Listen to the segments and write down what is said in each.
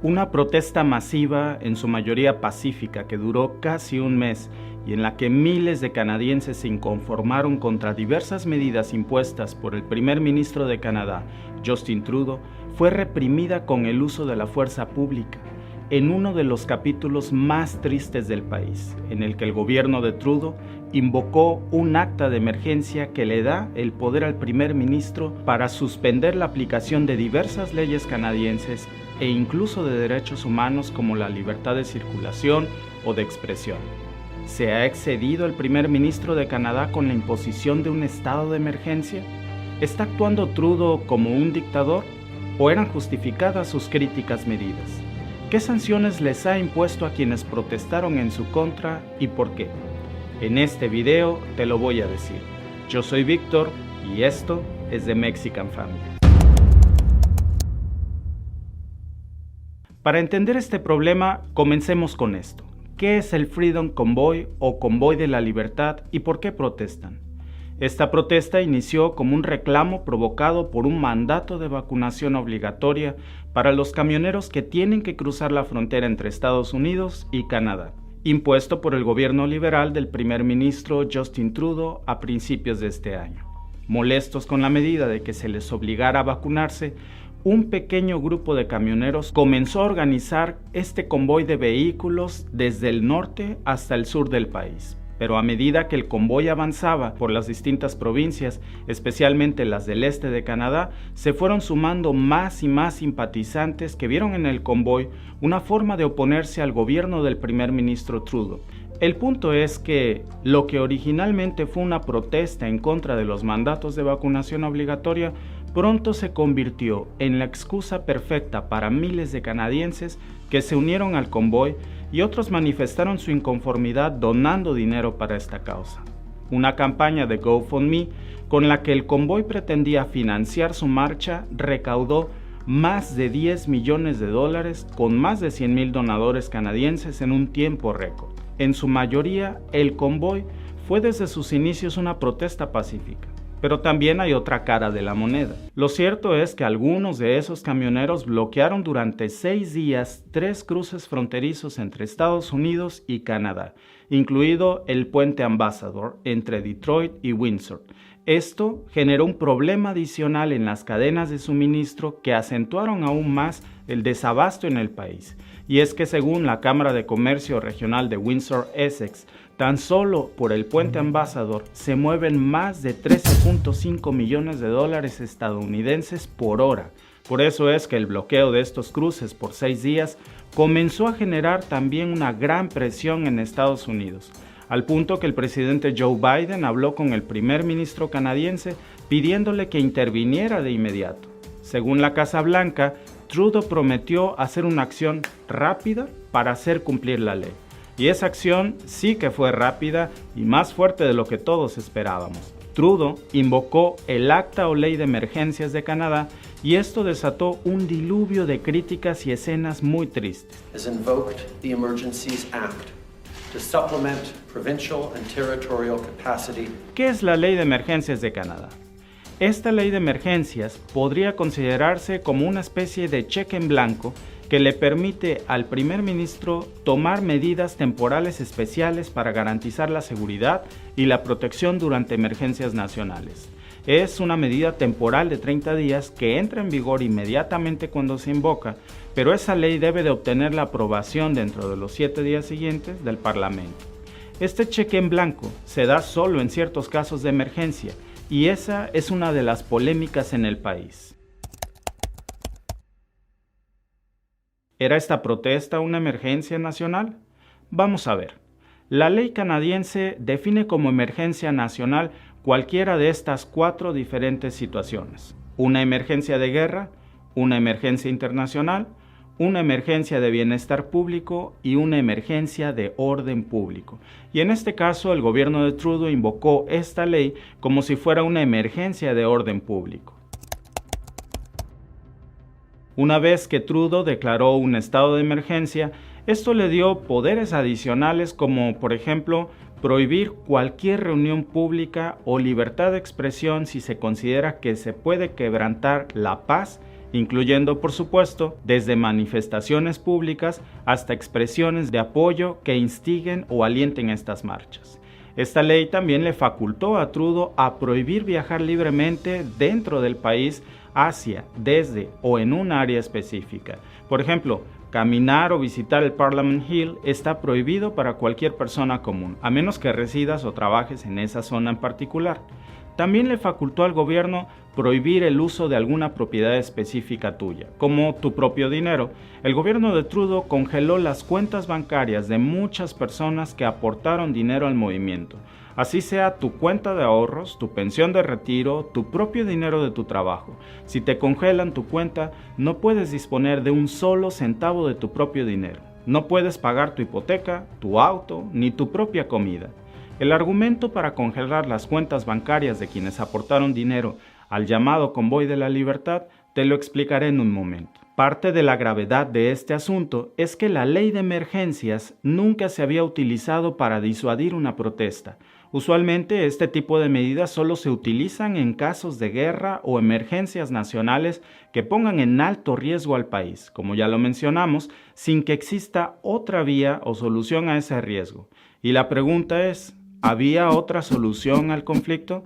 Una protesta masiva, en su mayoría pacífica, que duró casi un mes y en la que miles de canadienses se inconformaron contra diversas medidas impuestas por el primer ministro de Canadá, Justin Trudeau, fue reprimida con el uso de la fuerza pública, en uno de los capítulos más tristes del país, en el que el gobierno de Trudeau invocó un acta de emergencia que le da el poder al primer ministro para suspender la aplicación de diversas leyes canadienses e incluso de derechos humanos como la libertad de circulación o de expresión. ¿Se ha excedido el primer ministro de Canadá con la imposición de un estado de emergencia? ¿Está actuando Trudeau como un dictador o eran justificadas sus críticas medidas? ¿Qué sanciones les ha impuesto a quienes protestaron en su contra y por qué? En este video te lo voy a decir. Yo soy Víctor y esto es The Mexican Family. Para entender este problema, comencemos con esto. ¿Qué es el Freedom Convoy o Convoy de la Libertad y por qué protestan? Esta protesta inició como un reclamo provocado por un mandato de vacunación obligatoria para los camioneros que tienen que cruzar la frontera entre Estados Unidos y Canadá, impuesto por el gobierno liberal del primer ministro Justin Trudeau a principios de este año. Molestos con la medida de que se les obligara a vacunarse, un pequeño grupo de camioneros comenzó a organizar este convoy de vehículos desde el norte hasta el sur del país. Pero a medida que el convoy avanzaba por las distintas provincias, especialmente las del este de Canadá, se fueron sumando más y más simpatizantes que vieron en el convoy una forma de oponerse al gobierno del primer ministro Trudeau. El punto es que lo que originalmente fue una protesta en contra de los mandatos de vacunación obligatoria pronto se convirtió en la excusa perfecta para miles de canadienses que se unieron al convoy y otros manifestaron su inconformidad donando dinero para esta causa. Una campaña de GoFundMe con la que el convoy pretendía financiar su marcha recaudó más de $10 millones con más de 100,000 donadores canadienses en un tiempo récord. En su mayoría, el convoy fue desde sus inicios una protesta pacífica. Pero también hay otra cara de la moneda. Lo cierto es que algunos de esos camioneros bloquearon durante 6 días 3 cruces fronterizos entre Estados Unidos y Canadá, incluido el puente Ambassador entre Detroit y Windsor. Esto generó un problema adicional en las cadenas de suministro que acentuaron aún más el desabasto en el país. Y es que según la Cámara de Comercio Regional de Windsor-Essex, tan solo por el puente Ambassador se mueven más de $13.5 millones estadounidenses por hora. Por eso es que el bloqueo de estos cruces por 6 días comenzó a generar también una gran presión en Estados Unidos, al punto que el presidente Joe Biden habló con el primer ministro canadiense pidiéndole que interviniera de inmediato. Según la Casa Blanca, Trudeau prometió hacer una acción rápida para hacer cumplir la ley. Y esa acción sí que fue rápida y más fuerte de lo que todos esperábamos. Trudeau invocó el Acta o Ley de Emergencias de Canadá y esto desató un diluvio de críticas y escenas muy tristes. Has invoked the Emergencies Act to supplement provincial and territorial capacity. ¿Qué es la Ley de Emergencias de Canadá? Esta ley de emergencias podría considerarse como una especie de cheque en blanco que le permite al primer ministro tomar medidas temporales especiales para garantizar la seguridad y la protección durante emergencias nacionales. Es una medida temporal de 30 días que entra en vigor inmediatamente cuando se invoca, pero esa ley debe de obtener la aprobación dentro de los 7 días siguientes del Parlamento. Este cheque en blanco se da solo en ciertos casos de emergencia y esa es una de las polémicas en el país. ¿Era esta protesta una emergencia nacional? Vamos a ver. La ley canadiense define como emergencia nacional cualquiera de estas 4 diferentes situaciones: una emergencia de guerra, una emergencia internacional, una emergencia de bienestar público y una emergencia de orden público. Y en este caso, el gobierno de Trudeau invocó esta ley como si fuera una emergencia de orden público. Una vez que Trudeau declaró un estado de emergencia, esto le dio poderes adicionales como, por ejemplo, prohibir cualquier reunión pública o libertad de expresión si se considera que se puede quebrantar la paz incluyendo, por supuesto, desde manifestaciones públicas hasta expresiones de apoyo que instiguen o alienten estas marchas. Esta ley también le facultó a Trudeau a prohibir viajar libremente dentro del país hacia, desde o en un área específica. Por ejemplo, caminar o visitar el Parliament Hill está prohibido para cualquier persona común, a menos que residas o trabajes en esa zona en particular. También le facultó al gobierno prohibir el uso de alguna propiedad específica tuya, como tu propio dinero. El gobierno de Trudeau congeló las cuentas bancarias de muchas personas que aportaron dinero al movimiento, así sea tu cuenta de ahorros, tu pensión de retiro, tu propio dinero de tu trabajo. Si te congelan tu cuenta, no puedes disponer de un solo centavo de tu propio dinero. No puedes pagar tu hipoteca, tu auto, ni tu propia comida. El argumento para congelar las cuentas bancarias de quienes aportaron dinero al llamado Convoy de la Libertad te lo explicaré en un momento. Parte de la gravedad de este asunto es que la ley de emergencias nunca se había utilizado para disuadir una protesta. Usualmente este tipo de medidas solo se utilizan en casos de guerra o emergencias nacionales que pongan en alto riesgo al país, como ya lo mencionamos, sin que exista otra vía o solución a ese riesgo. Y la pregunta es, ¿había otra solución al conflicto?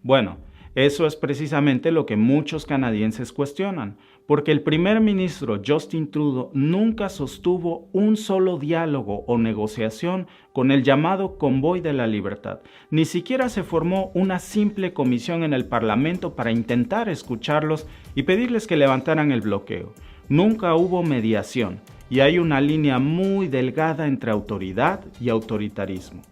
Bueno, eso es precisamente lo que muchos canadienses cuestionan, porque el primer ministro Justin Trudeau nunca sostuvo un solo diálogo o negociación con el llamado Convoy de la Libertad. Ni siquiera se formó una simple comisión en el Parlamento para intentar escucharlos y pedirles que levantaran el bloqueo. Nunca hubo mediación, y hay una línea muy delgada entre autoridad y autoritarismo.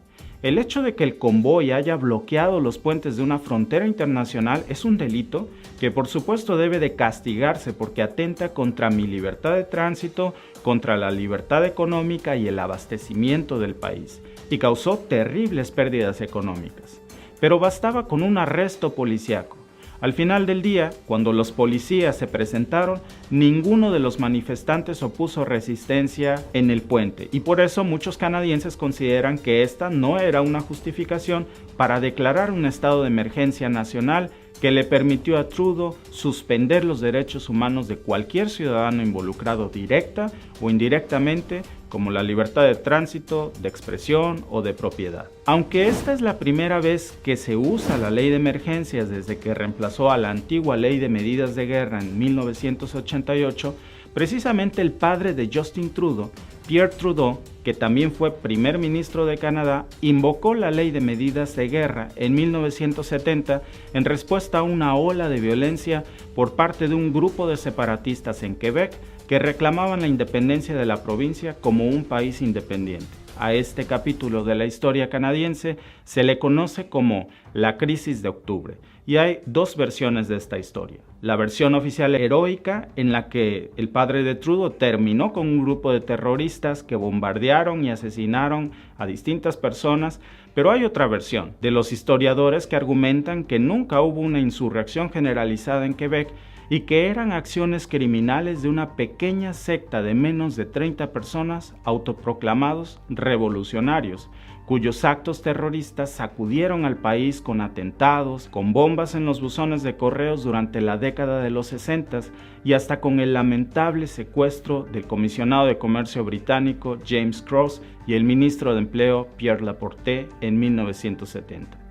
El hecho de que el convoy haya bloqueado los puentes de una frontera internacional es un delito que por supuesto debe de castigarse porque atenta contra mi libertad de tránsito, contra la libertad económica y el abastecimiento del país, y causó terribles pérdidas económicas. Pero bastaba con un arresto policíaco. Al final del día, cuando los policías se presentaron, ninguno de los manifestantes opuso resistencia en el puente, y por eso muchos canadienses consideran que esta no era una justificación para declarar un estado de emergencia nacional que le permitió a Trudeau suspender los derechos humanos de cualquier ciudadano involucrado directa o indirectamente, como la libertad de tránsito, de expresión o de propiedad. Aunque esta es la primera vez que se usa la ley de emergencias desde que reemplazó a la antigua ley de medidas de guerra en 1988, precisamente el padre de Justin Trudeau, Pierre Trudeau, que también fue primer ministro de Canadá, invocó la ley de medidas de guerra en 1970 en respuesta a una ola de violencia por parte de un grupo de separatistas en Quebec que reclamaban la independencia de la provincia como un país independiente. A este capítulo de la historia canadiense se le conoce como la Crisis de Octubre, y hay dos versiones de esta historia. La versión oficial heroica, en la que el padre de Trudeau terminó con un grupo de terroristas que bombardearon y asesinaron a distintas personas, pero hay otra versión de los historiadores que argumentan que nunca hubo una insurrección generalizada en Quebec y que eran acciones criminales de una pequeña secta de menos de 30 personas autoproclamados revolucionarios, cuyos actos terroristas sacudieron al país con atentados, con bombas en los buzones de correos durante la década de los 60 y hasta con el lamentable secuestro del comisionado de comercio británico James Cross y el ministro de Empleo Pierre Laporte en 1970.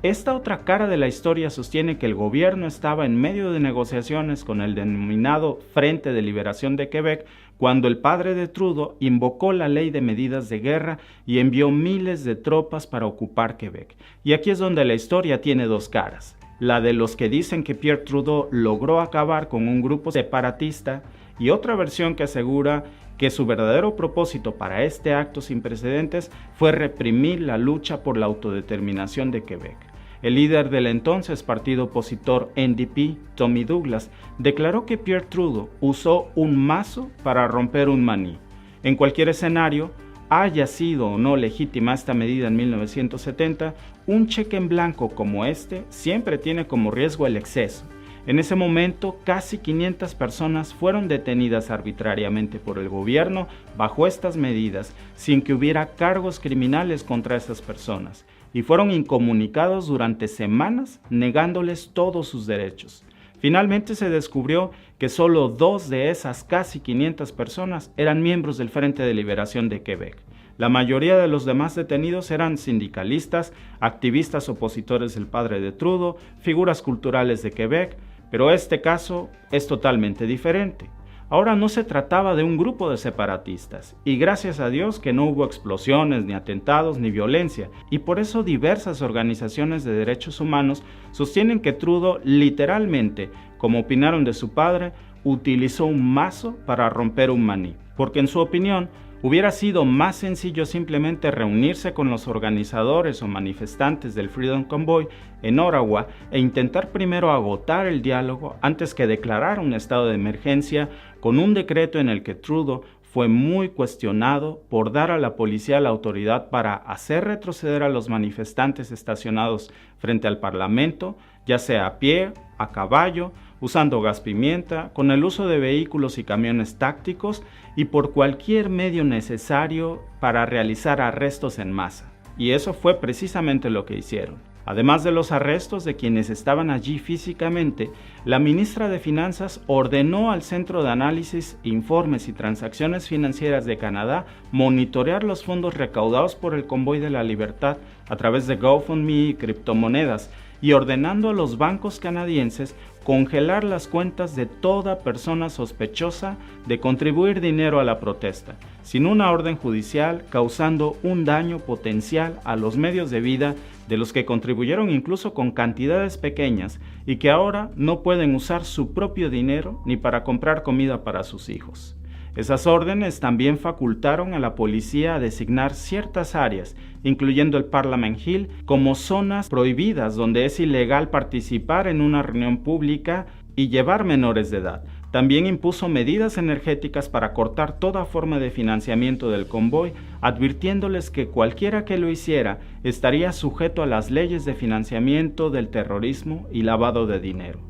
Esta otra cara de la historia sostiene que el gobierno estaba en medio de negociaciones con el denominado Frente de Liberación de Quebec cuando el padre de Trudeau invocó la ley de medidas de guerra y envió miles de tropas para ocupar Quebec. Y aquí es donde la historia tiene dos caras. La de los que dicen que Pierre Trudeau logró acabar con un grupo separatista y otra versión que asegura que su verdadero propósito para este acto sin precedentes fue reprimir la lucha por la autodeterminación de Quebec. El líder del entonces partido opositor NDP, Tommy Douglas, declaró que Pierre Trudeau usó un mazo para romper un maní. En cualquier escenario, haya sido o no legítima esta medida en 1970, un cheque en blanco como este siempre tiene como riesgo el exceso. En ese momento, casi 500 personas fueron detenidas arbitrariamente por el gobierno bajo estas medidas, sin que hubiera cargos criminales contra esas personas, y fueron incomunicados durante semanas, negándoles todos sus derechos. Finalmente se descubrió que solo 2 de esas casi 500 personas eran miembros del Frente de Liberación de Quebec. La mayoría de los demás detenidos eran sindicalistas, activistas opositores del padre de Trudeau, figuras culturales de Quebec, pero este caso es totalmente diferente. Ahora no se trataba de un grupo de separatistas, y gracias a Dios que no hubo explosiones, ni atentados, ni violencia, y por eso diversas organizaciones de derechos humanos sostienen que Trudeau literalmente, como opinaron de su padre, utilizó un mazo para romper un maní, porque en su opinión, hubiera sido más sencillo simplemente reunirse con los organizadores o manifestantes del Freedom Convoy en Ottawa e intentar primero agotar el diálogo antes que declarar un estado de emergencia con un decreto en el que Trudeau fue muy cuestionado por dar a la policía la autoridad para hacer retroceder a los manifestantes estacionados frente al Parlamento, ya sea a pie, a caballo, usando gas pimienta, con el uso de vehículos y camiones tácticos y por cualquier medio necesario para realizar arrestos en masa. Y eso fue precisamente lo que hicieron. Además de los arrestos de quienes estaban allí físicamente, la ministra de Finanzas ordenó al Centro de Análisis, Informes y Transacciones Financieras de Canadá monitorear los fondos recaudados por el Convoy de la Libertad a través de GoFundMe y criptomonedas, y ordenando a los bancos canadienses congelar las cuentas de toda persona sospechosa de contribuir dinero a la protesta, sin una orden judicial, causando un daño potencial a los medios de vida de los que contribuyeron incluso con cantidades pequeñas y que ahora no pueden usar su propio dinero ni para comprar comida para sus hijos. Esas órdenes también facultaron a la policía a designar ciertas áreas, incluyendo el Parliament Hill, como zonas prohibidas donde es ilegal participar en una reunión pública y llevar menores de edad. También impuso medidas energéticas para cortar toda forma de financiamiento del convoy, advirtiéndoles que cualquiera que lo hiciera estaría sujeto a las leyes de financiamiento del terrorismo y lavado de dinero.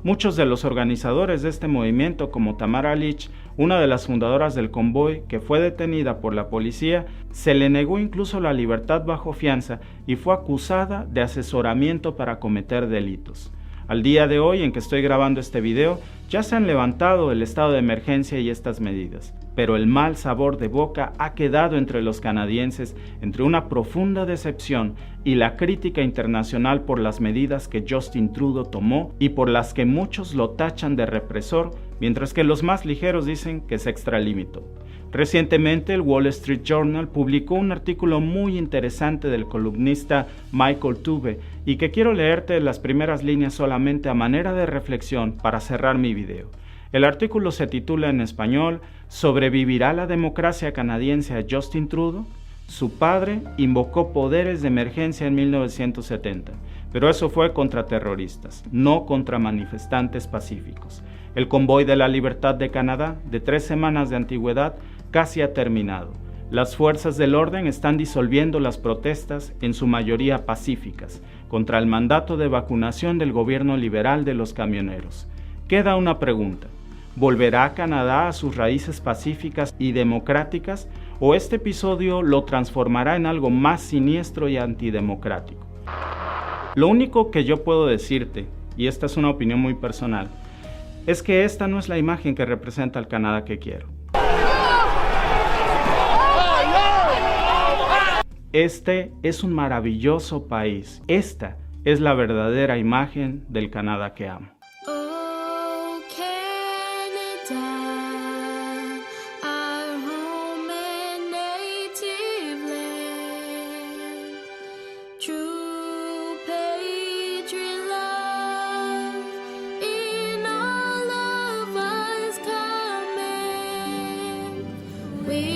Muchos de los organizadores de este movimiento, como Tamara Lich, una de las fundadoras del convoy que fue detenida por la policía, se le negó incluso la libertad bajo fianza y fue acusada de asesoramiento para cometer delitos. Al día de hoy en que estoy grabando este video, ya se han levantado el estado de emergencia y estas medidas, pero el mal sabor de boca ha quedado entre los canadienses entre una profunda decepción y la crítica internacional por las medidas que Justin Trudeau tomó y por las que muchos lo tachan de represor, mientras que los más ligeros dicen que se extralimitó. Recientemente el Wall Street Journal publicó un artículo muy interesante del columnista Michael Tube y que quiero leerte las primeras líneas solamente a manera de reflexión para cerrar mi video. El artículo se titula en español ¿Sobrevivirá la democracia canadiense a Justin Trudeau? Su padre invocó poderes de emergencia en 1970, pero eso fue contra terroristas, no contra manifestantes pacíficos. El Convoy de la Libertad de Canadá, de 3 semanas de antigüedad, casi ha terminado. Las fuerzas del orden están disolviendo las protestas, en su mayoría pacíficas, contra el mandato de vacunación del gobierno liberal de los camioneros. Queda una pregunta: ¿volverá Canadá a sus raíces pacíficas y democráticas o este episodio lo transformará en algo más siniestro y antidemocrático? Lo único que yo puedo decirte, y esta es una opinión muy personal, es que esta no es la imagen que representa al Canadá que quiero. Este es un maravilloso país. Esta es la verdadera imagen del Canadá que amo. Oh, Canada, our home and native land, true patriot love in all of us common. We